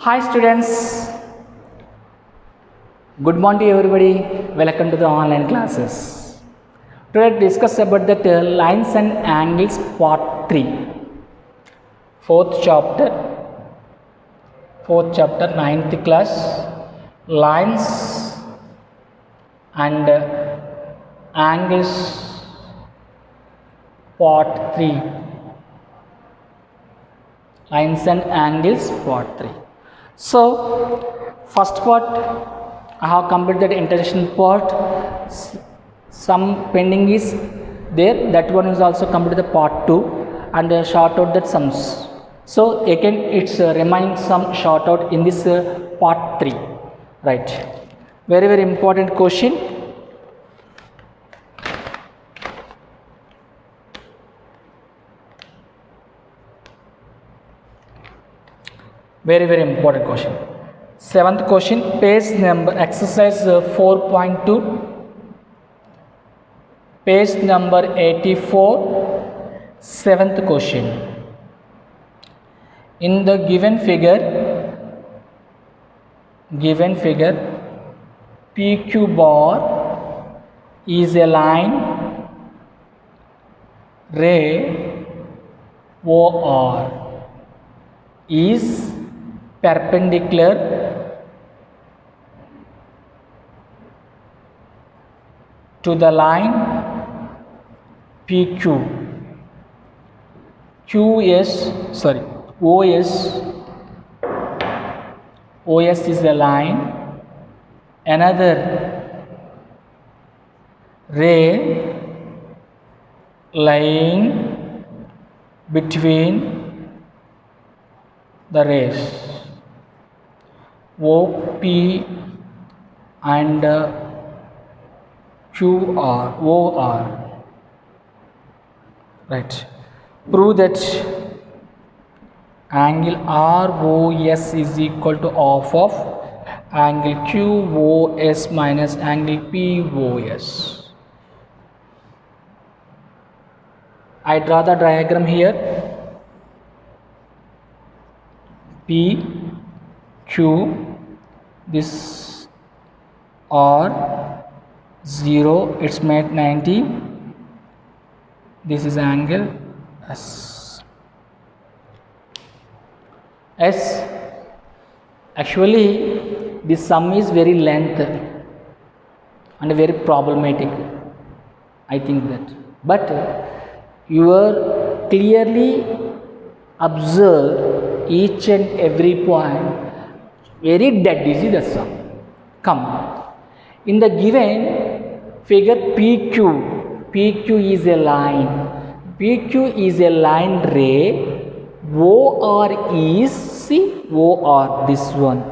Hi students, good morning everybody. Welcome to the online classes. Today discuss about that lines and angles part 3. Fourth chapter, ninth class, lines and angles part 3. Lines and angles part 3. So first part I have completed the introduction part. Some pending is there, that one is also completed the part 2 and short out that sums. So again it's remaining some short out in this part 3, right? Very important question. Very important question. Seventh question, page number exercise 4.2, page number 84, seventh question. In the given figure PQ bar is a line ray OR is perpendicular to the line PQ. OS is a line, another ray lying between the rays OP and OR, right? Prove that angle ROS is equal to half of angle QOS minus angle POS. I draw the diagram here. P, Q, this R 0, it's made 90. This is angle S. Actually this sum is very length and very problematic, I think that. But you are clearly observe each and every point, very dead easy the sum. Come, in the given figure PQ is a line. PQ is a line ray. OR is, see, OR, this one.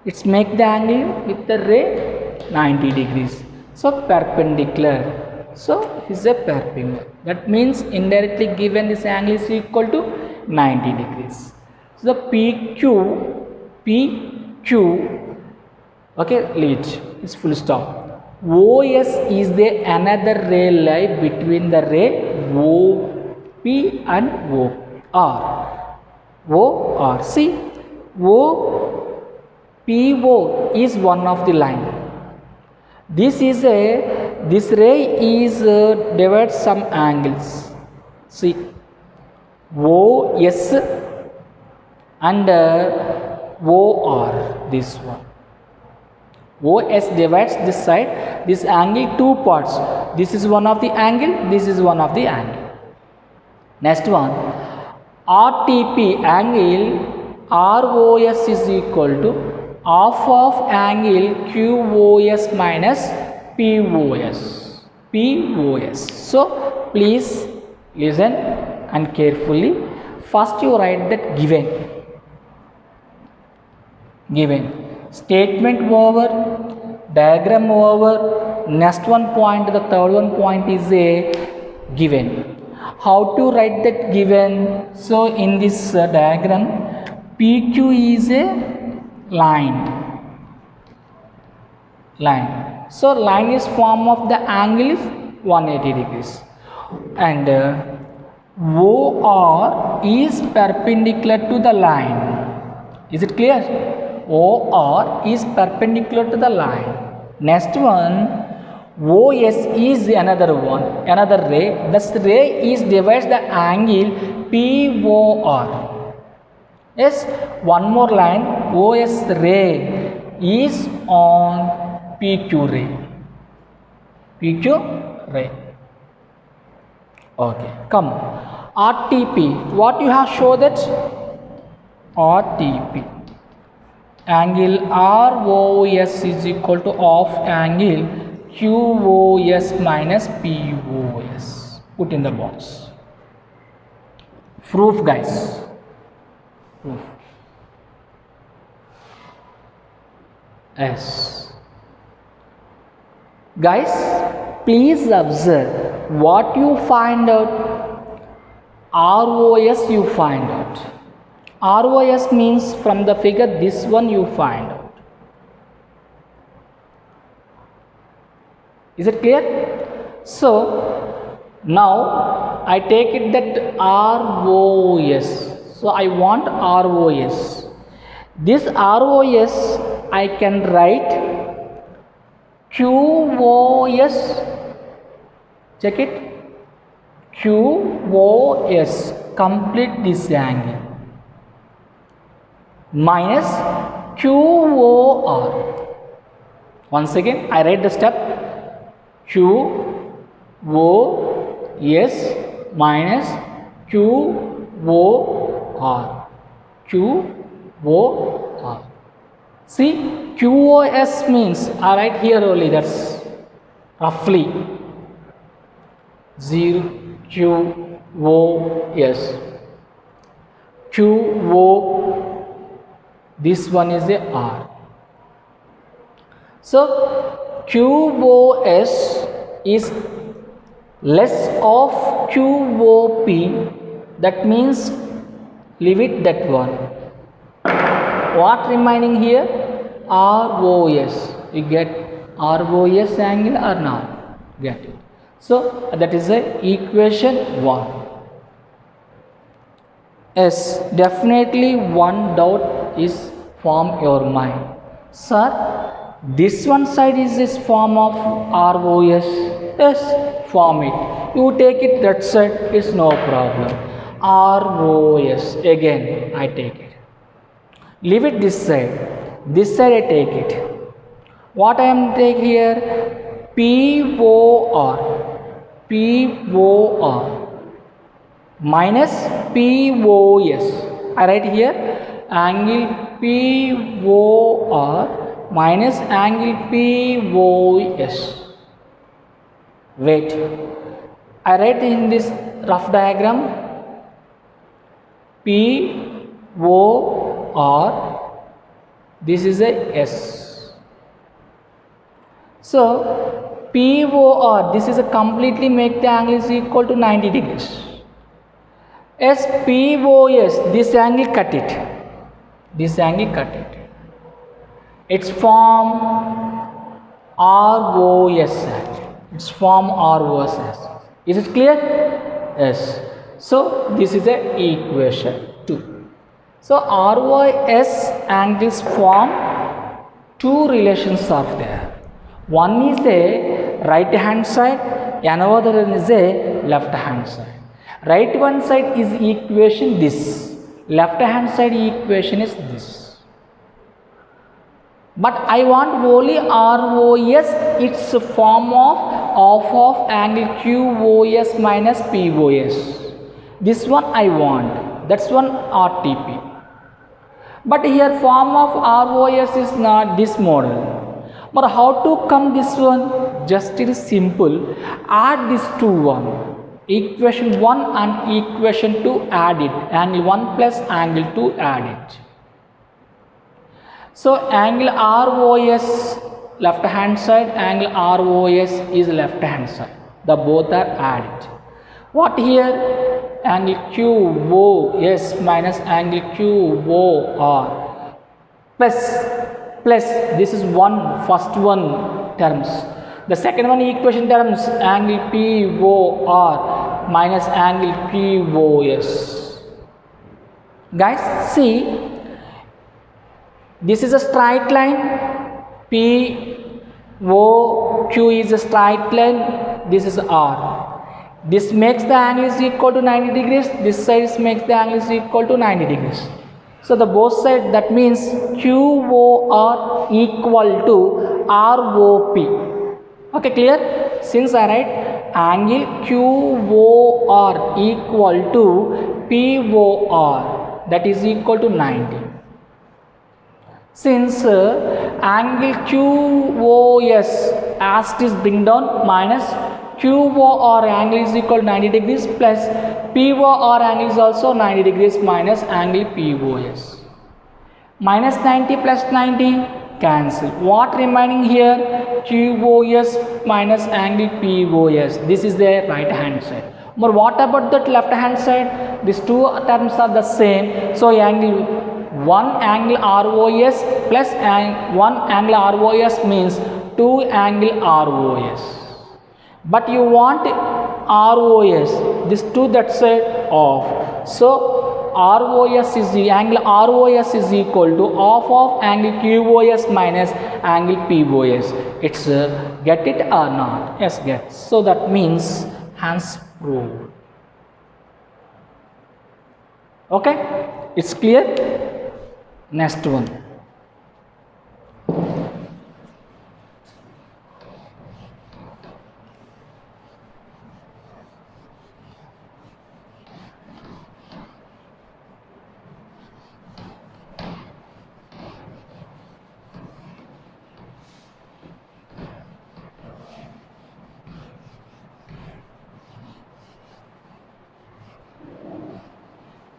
It's make the angle with the ray 90 degrees. So perpendicular. So is a perpendicular. That means indirectly given this angle is equal to 90 degrees. So the PQ, okay, lead is full stop. OS is the another ray lie between the ray OP and OR. See, OPO is one of the line. This ray is divides some angles. See, OS and OR, this one. OS divides this side, this angle two parts. This is one of the angle, this is one of the angle. Next one, RTP angle ROS is equal to half of angle QOS minus POS. So please listen and carefully. First you write that given. Statement over, diagram over. Next one point, the third one point is a given. How to write that given? So in this diagram, PQ is a line. So line is form of the angle is 180 degrees. And OR is perpendicular to the line. Is it clear? OR is perpendicular to the line. Next one, OS is another one, another ray. This ray is divides the angle POR. Yes, one more line. OS ray is on PQ ray. PQ ray. Okay, come. RTP. What you have shown that? RTP. Angle ROS is equal to of angle QOS minus POS. Put in the box. Proof, guys. Proof. Yes. Guys, please observe what you find out. ROS you find out. ROS means from the figure this one you find out. Is it clear? So now I take it that ROS. So I want ROS. This ROS I can write QOS. Check it. QOS. Complete this angle. Minus QOR. Once again, I write the step. QOS minus QOR. QOR. See, QOS means I write here only, that's roughly 0 QOS. QO, this one is a R. So QOS is less of QOP, that means leave it that one. What remaining here? ROS. You get ROS angle or not? Get it. So that is the equation 1. Yes, definitely one doubt is form your mind. Sir, this one side is this form of ROS. Yes, form it. You take it that side, it's no problem. ROS, again I take it. Leave it this side. This side I take it. What I am take here? POR. POR minus POS. I write here angle POR minus angle POS. Wait, I write in this rough diagram POR, this is a S. So POR, this is a completely make the angle is equal to 90 degrees. As POS, this angle cut it. This angle cut it. It's form ROS angle. It's form ROS angle. Is it clear? Yes. So this is a equation 2. So ROS angles form two relations are there. One is a right hand side, another one is a left hand side. Right one side is equation this, left hand side equation is this. But I want only ROS, it's a form of angle QOS minus POS. This one I want, that's one RTP. But here form of ROS is not this model. But how to come this one? Just it is simple. Add these two one. Equation 1 and equation 2 add it. Angle 1 plus angle 2 add it. So angle ROS left hand side, angle ROS is left hand side. The both are added. What here? Angle QOS minus angle QOR plus this is first one terms. The second one equation terms angle POR minus angle QOS. Guys, see This is a straight line. POQ is a straight line. This is R. This makes the angle is equal to 90 degrees. This side makes the angle is equal to 90 degrees. So the both side, that means QOR equal to ROP. Okay, clear? Since I write angle QOR equal to POR, that is equal to 90. Since angle QOS as it is bring down minus QOR angle is equal to 90 degrees plus POR angle is also 90 degrees minus angle POS. Minus 90 plus 90 cancel. What remaining here? QOS minus angle POS. This is the right hand side. But what about that left hand side? These two terms are the same. So one angle ROS plus one angle ROS means two angle ROS. But you want ROS, this two that side off. So ROS is the angle ROS is equal to half of angle QOS minus angle POS. It's get it or not? Yes, get. So that means hence proved. Okay, it's clear. Next one.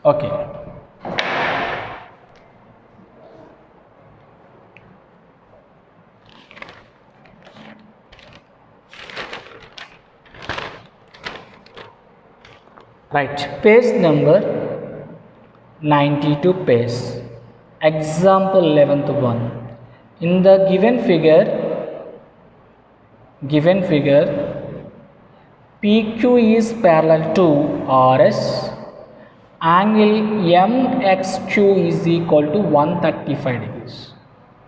Okay. Right, page number 92 page. Example 11th one. In the given figure, PQ is parallel to RS. Angle MXQ is equal to 135 degrees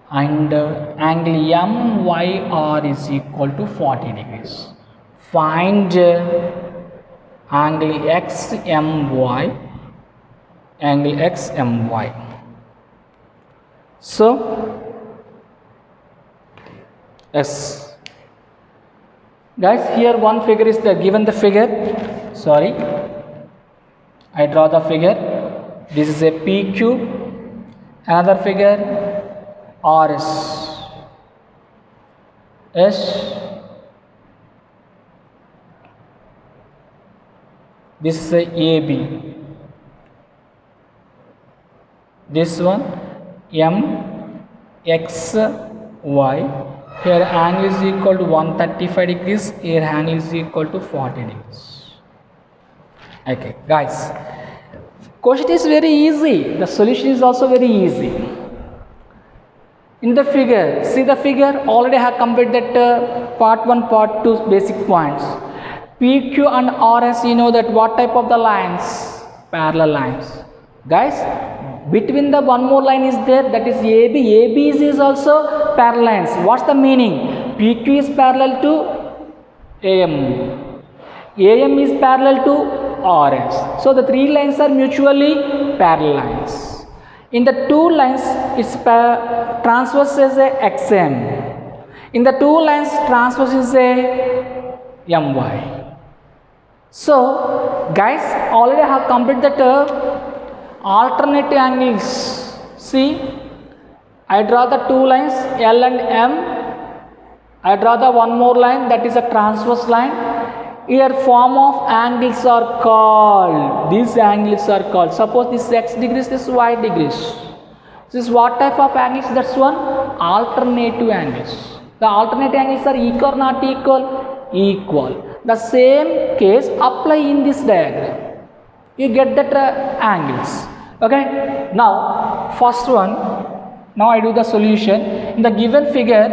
and angle MYR is equal to 40 degrees. Find angle XMY. So yes, guys, here one figure is there. Given the figure, sorry, I draw the figure. This is a PQ, another figure RS. S, this is a AB. This one MXY. Here angle is equal to 135 degrees. Here angle is equal to 40 degrees. Okay, guys, question is very easy. The solution is also very easy. In the figure, see the figure, already have completed that part 1, part 2 basic points. PQ and RS, you know that what type of the lines? Parallel lines. Guys, between the one more line is there, that is AB. AB is also parallel lines. What's the meaning? PQ is parallel to AM. AM is parallel to RS. So the three lines are mutually parallel lines. In the two lines, its transverse is a XM. In the two lines, transverse is a MY. So guys, already have completed the alternative angles. See, I draw the two lines L and M. I draw the one more line, that is a transverse line. Here form of angles are called, these angles are called, suppose this is x degrees, this is y degrees. This is what type of angles? That's one alternative angles. The alternative angles are equal or not equal? Equal. The same case apply in this diagram. You get that angles. Okay. Now first one. Now I do the solution. In the given figure,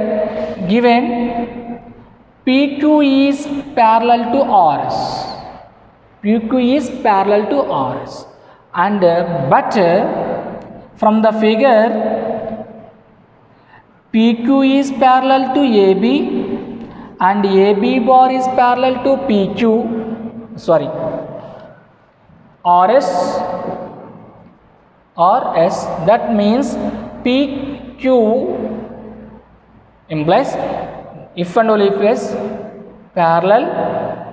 given PQ is parallel to RS. PQ is parallel to RS. And but from the figure, PQ is parallel to AB and AB bar is parallel to PQ, sorry, RS, that means PQ implies if and only if is parallel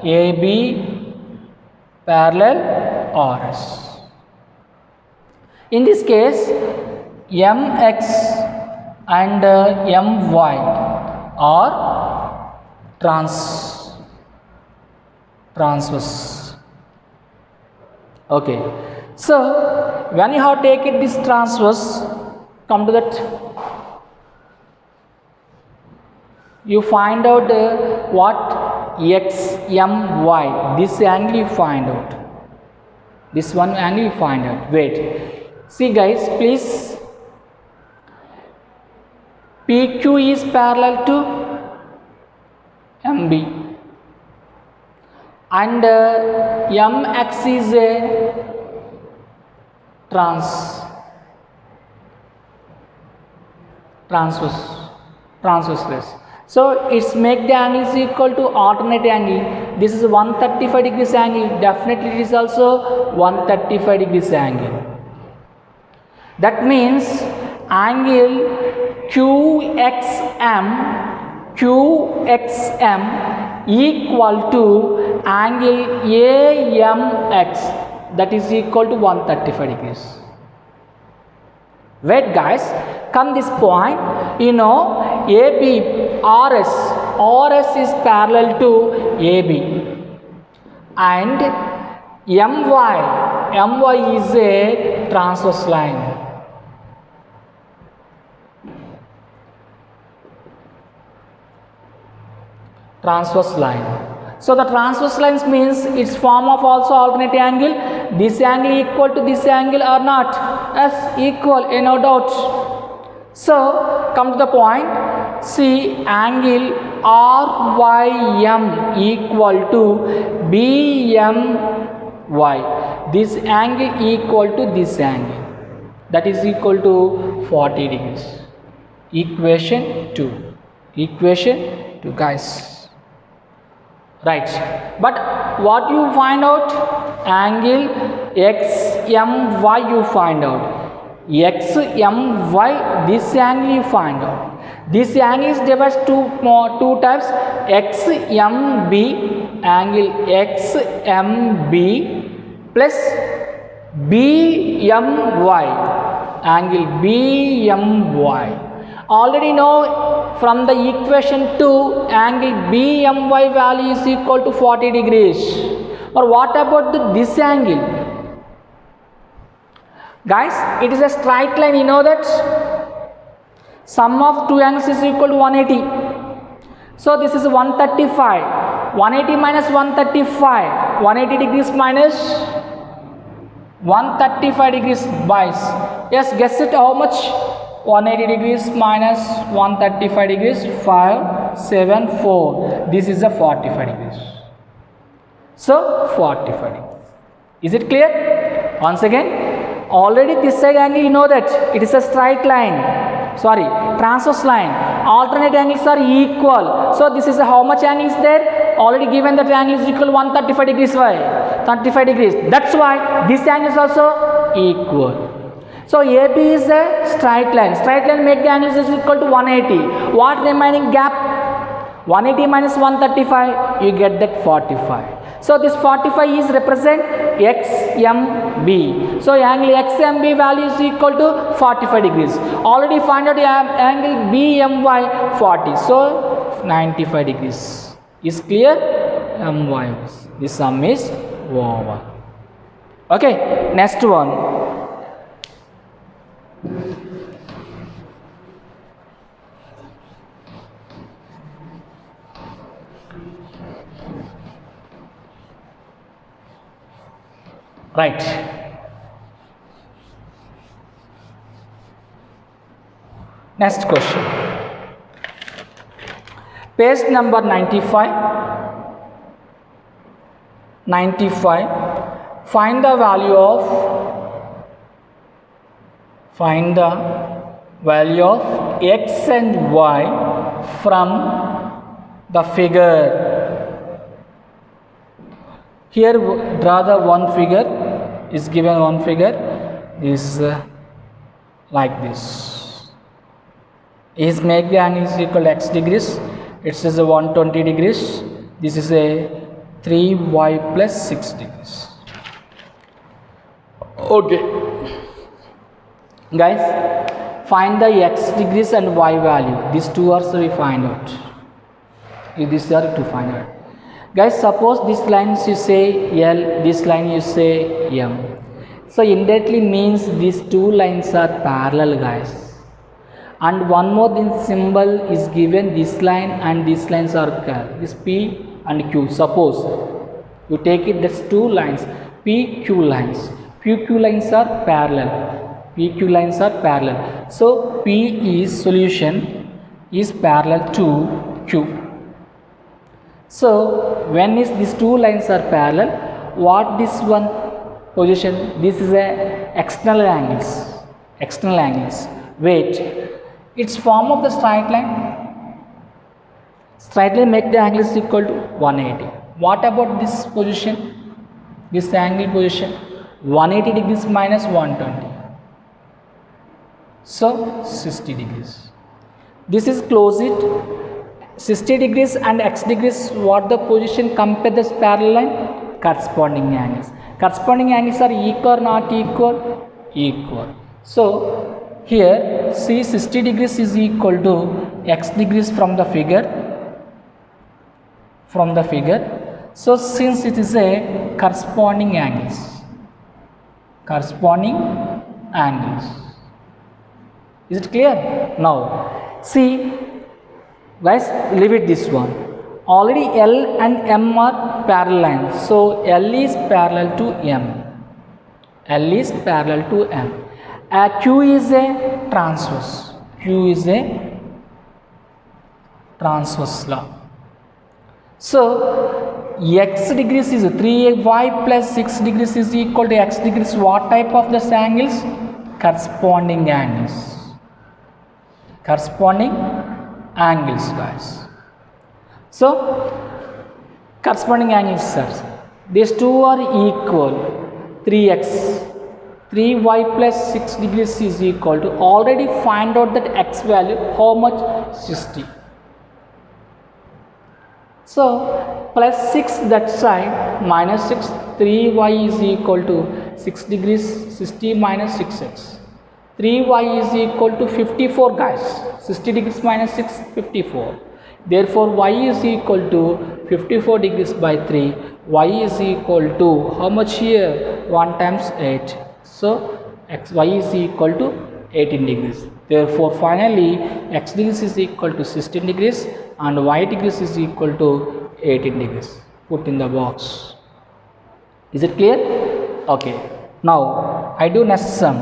AB parallel RS. In this case, MX and MY are transverse. Okay, so when you have taken this transverse, come to that, you find out what X, M, Y, this angle you find out, this one angle you find out. Wait, see guys, please, PQ is parallel to MB and MX is a transverse. So it's make the angle is equal to alternate angle. This is 135 degrees angle. Definitely it is also 135 degrees angle. That means angle QXM equal to angle AMX, that is equal to 135 degrees. Wait guys, come this point, you know AB, RS is parallel to AB and MY is a transverse line. So the transverse lines means its form of also alternate angle. This angle equal to this angle or not? Yes, equal, no doubt. So come to the point. See, angle RYM equal to BMY. This angle equal to this angle. That is equal to 40 degrees. Equation 2 guys. Right, but what you find out? Angle XMY you find out. XMY, this angle you find out. This angle is divided two types. XMB, angle XMB plus BMY, angle BMY. Already know from the equation 2, angle BMY value is equal to 40 degrees. Or what about this angle? Guys, it is a straight line, you know that? Sum of two angles is equal to 180. So this is 135. 180 minus 135. 180 degrees minus 135 degrees, boys. Yes, guess it how much? 180 degrees minus 135 degrees, 574. This is a 45 degrees. So 45 degrees. Is it clear? Once again, already this side angle you know that it is a straight line. Sorry, transverse line. Alternate angles are equal. So this is a how much angle is there? Already given that angle is equal to 135 degrees. Why? 35 degrees. That's why this angle is also equal. So AB is a straight line. Straight line make the angles is equal to 180. What remaining gap? 180 minus 135, you get that 45. So this 45 is represent XMB. So angle XMB value is equal to 45 degrees. Already find out angle BMY 40. So 95 degrees. Is clear? MY. This sum is over. Okay, next one. Right. Next question. Page number 95. Find the value of x and y from the figure. Here draw the one figure, is given one figure is like this. Is make the angle is equal to x degrees. It says a 120 degrees. This is a 3y plus 6 degrees. Okay. Guys, find the x degrees and y value. These two are we find out. These are to find out. Guys, suppose this line you say L, this line you say M. So indirectly means these two lines are parallel, guys. And one more thing, symbol is given, this line and these lines are this P and Q. Suppose you take it, that's two lines, P Q lines. P Q lines are parallel. P Q lines are parallel. So P is solution is parallel to Q. So when is these two lines are parallel, what this one position? This is a external angles. External angles. Wait. Its form of the straight line. Straight line make the angle is equal to 180. What about this position? This angle position 180 degrees minus 120. So 60 degrees. This is close it. 60 degrees and x degrees. What the position compare this parallel line? Corresponding angles. Corresponding angles are equal or not equal? Equal. So here see 60 degrees is equal to x degrees from the figure. So since it is a corresponding angles. Is it clear? Now see guys, leave it this one. Already L and M are parallel lines. So L is parallel to M. Q is a transverse. Law. So x degrees is 3y plus 6 degrees is equal to x degrees. What type of this angles? Corresponding angles, guys. So corresponding angles, sir. These two are equal. 3y plus 6 degrees is equal to, already find out that x value, how much? 60. So plus 6 that side, minus 6, 3y is equal to 6 degrees, 60 minus 6x. 3y is equal to 54, guys. 60 degrees minus 6, 54. Therefore y is equal to 54 degrees by 3. Y is equal to how much here? 1 times 8. So y is equal to 18 degrees. Therefore finally x degrees is equal to 16 degrees and y degrees is equal to 18 degrees. Put in the box. Is it clear? Okay. Now I do next sum.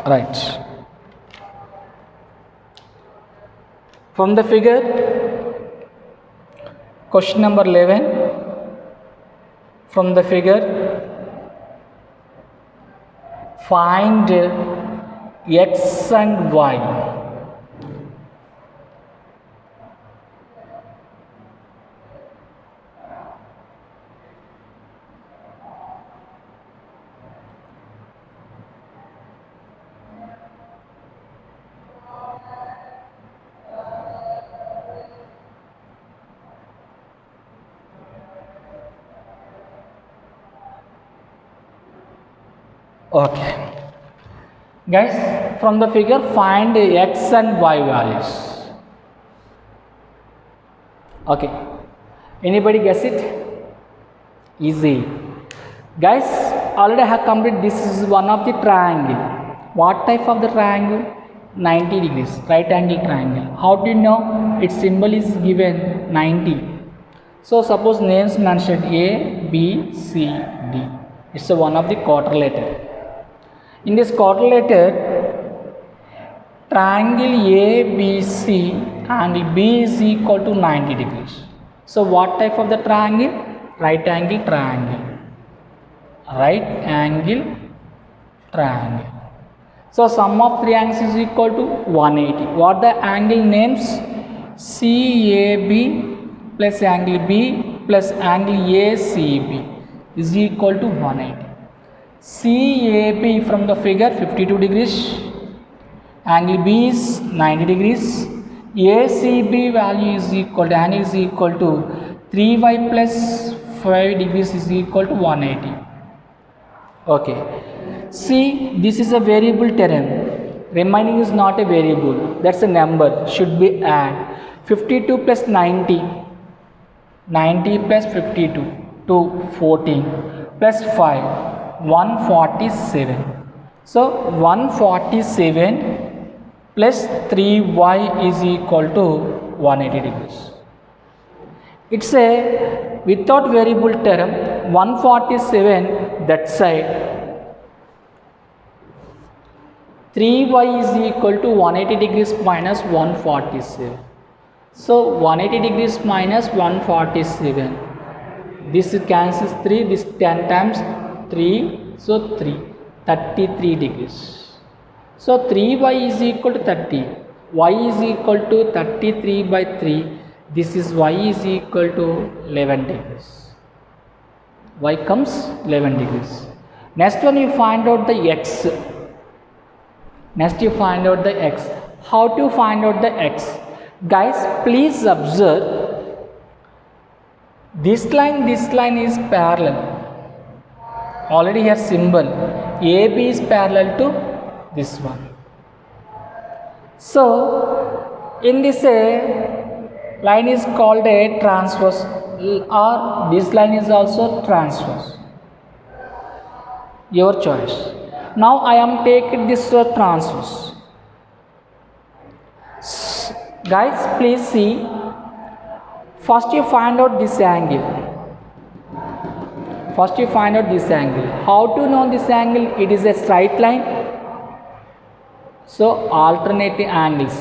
Right. From the figure, question number 11. From the figure, find x and y. Okay, guys, from the figure find x and y values. Okay, anybody guess it? Easy, guys. Already I have completed. This is one of the triangle. What type of the triangle? 90 degrees, right angle triangle. How do you know? Its symbol is given 90. So suppose names mentioned A, B, C, D. It's one of the quadrilateral. In this quadrilateral, triangle ABC, angle B is equal to 90 degrees. So what type of the triangle? Right angle triangle. Right angle triangle. So sum of three angles is equal to 180. What the angle names? CAB plus angle B plus angle ACB is equal to 180. CAB from the figure 52 degrees. Angle B is 90 degrees. ACB value is equal to, angle is equal to 3y plus 5 degrees is equal to 180. Okay. See, this is a variable term. Remaining is not a variable. That's a number. Should be add. 52 plus 90. 90 plus 52 to 14 plus 5. 147. So 147 plus 3y is equal to 180 degrees. It's a without variable term. 147 that side. 3y is equal to 180 degrees minus 147. So 180 degrees minus 147. This cancels 3. This 10 times 3. So 3. 33 degrees. So 3y is equal to 30. Y is equal to 33 by 3. This is y is equal to 11 degrees. Y comes 11 degrees. Next one you find out the x. Next you find out the x. How to find out the x? Guys, please observe. This line is parallel. Already here symbol. AB is parallel to this one. So in this line is called a transverse, or this line is also transverse. Your choice. Now I am taking this transverse. Guys, please see. First you find out this angle. First you find out this angle. How to know this angle? It is a straight line. So alternating angles.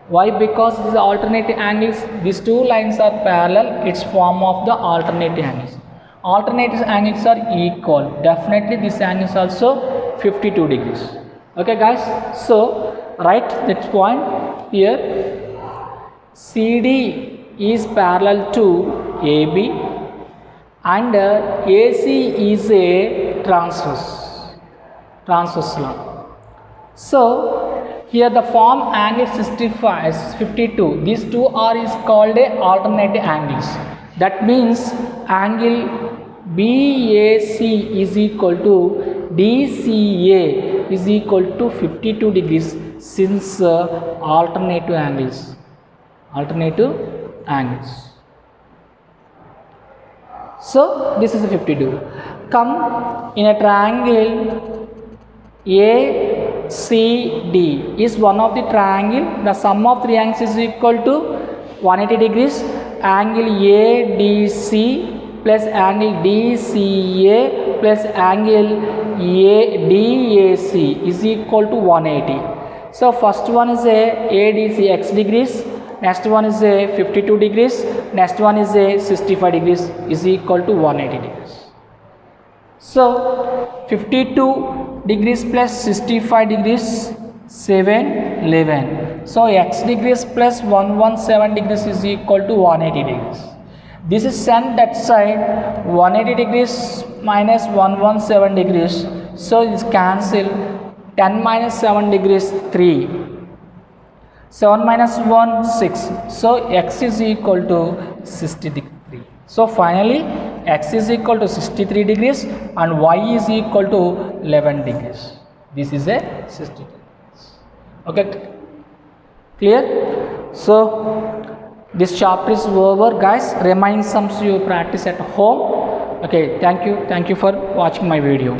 Why? Because these alternating angles, these two lines are parallel. It's form of the alternating angles. Alternating angles are equal. Definitely this angle is also 52 degrees. Okay guys. So write that point here. CD is parallel to AB and AC is a transverse line. So here the form angle 52. These two are is called a alternating angles. That means angle BAC is equal to DCA is equal to 52 degrees since alternative angles. So this is a 52. Come in a triangle ACD is one of the triangle. The sum of three angles is equal to 180 degrees. Angle ADC plus angle DCA plus angle DAC is equal to 180. So first one is a ADC x degrees. Next one is a 52 degrees. Next one is a 65 degrees is equal to 180 degrees. So 52 degrees plus 65 degrees 711. So x degrees plus 117 degrees is equal to 180 degrees. This is sent that side 180 degrees minus 117 degrees. So this cancel 10 minus 7 degrees 3. 7 minus 1 6. So x is equal to 63. So finally x is equal to 63 degrees and y is equal to 11 degrees. This is a 63 degrees. Okay, clear? So this chapter is over guys. Remaining sums you practice at home. Okay, thank you for watching my video.